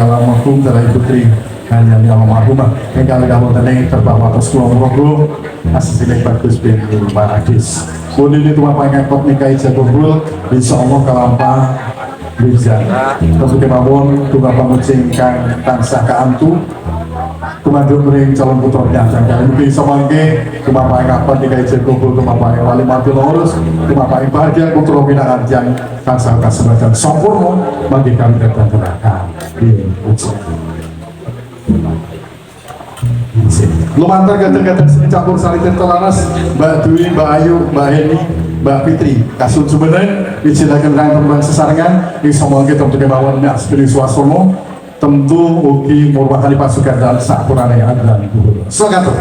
almarhum dari putri hanya almarhumah yang kami tadi terbawa atas kelompok asli bagus bin Maradis. Boleh itu apa yang kau nikahi jadul, insya Allah kalampah bisa. Untuk kemauan juga pengucingkan tansah keantu. Kumandung ring calon putra nyata kali mungkin semangke kumapai kapan dikai jadul kumapai wali mati lurus kumapai bahagia putra binaan yang tansah kasebatan sempurna bagi kami dan terakan di ujian. Lumantar ganteng-ganteng sini campur sari tertolanas Mbak Dwi, Mbak Ayu, Mbak Heni, Mbak Fitri kasun sebenarnya diceritakan rangkaian teman sesarengan di semua kita untuk kemauan yang seperti suasono tentu ugi merupakan pasukan dan sakurane dan guru. Selamat